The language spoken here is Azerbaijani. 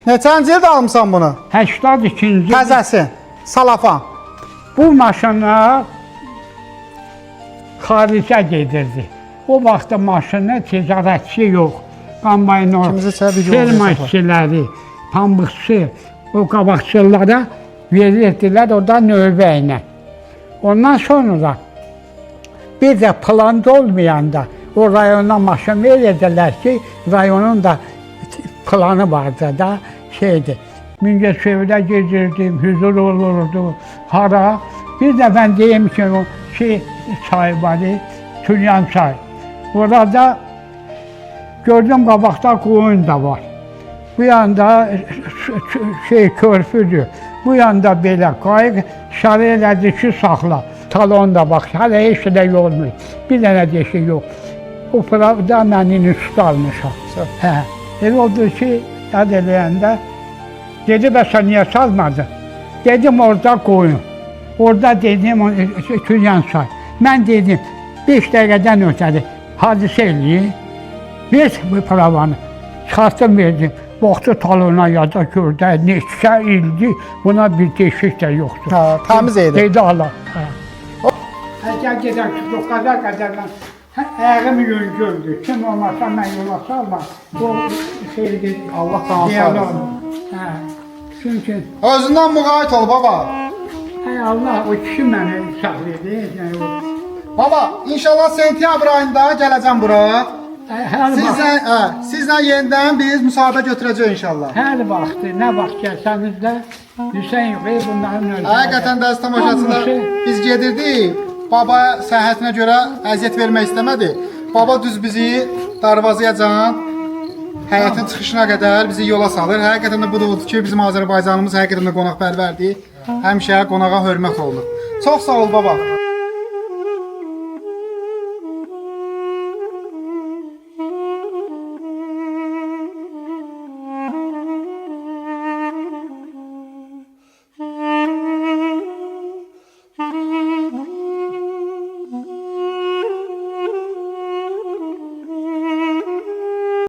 Neçənci ildə almısan bunu? 82-ci Təzəsi, salafan. bu maşınlar xaricə gedirdi. O vaxtda maşını ticarətçi yox, kombaynor, Kimisi isə video ferma olacaq. işçiləri, pambıqçı, o qabaqçılara verirdilər o da növbə ilə. Ondan sonra bir də planda olmayanda o rayona maşın verirdilər ki, rayonun da planı vardı da şeydi. Mingəçevirdə gezirdim, hüzur olurdu, hara. Bir də mən deyim ki, o çay var, Tülyan çay. Orada gördüm qabaqda qoyun da var. Bu yanda körpüdür. Bu yanda belə qayıq şarı elədi ki, saxla. Talon da bax, hələ heç də olmuyor. Bir dənə deşik yox. O pravda mənini üstü almışam. Hə. Elə oldu ki, yad eləyəndə dedi, bəsə niyə salmadın? Dedim, orada qoyun. Orada dedim, Tülyan çay. Mən dedim, 5 dəqiqədən ötədi, hadisə eləyin. Ver bu pravanı. Çıxartdım, verdim. Vaxtı talona yada gördü, neçə ildir, buna bir deşik də yoxdur. Hə, təmiz idi. Dedi, Allah. Gəl gedək ki, o qədər ayağım yüngüldür. Kim olmasa mən yola salmam. O şeydir. Allah tanısın. Hə. Çünki Özündən müğayət ol baba. hay Allah o kişi məni saxlayır. Baba, inşallah sentyabr ayında gələcəm bura. Hər vaxt, Sizlə yenidən biz müsahibə götürəcəyik inşallah. hər vaxt, nə vaxt gəlsəniz də Hüseyin Bey bunların özünə. Həqiqətən də əziz tamaşaçılar, biz gedirdik. Baba səhhətinə görə əziyyət vermək istəmədi. Baba düz bizi darvazayacan həyətin çıxışına qədər bizi yola salır. Həqiqətən də bu da odur ki, bizim Azərbaycanımız həqiqətən də qonaqpərvərdir. Həmişə qonağa hörmət olunur. Çox sağ ol baba.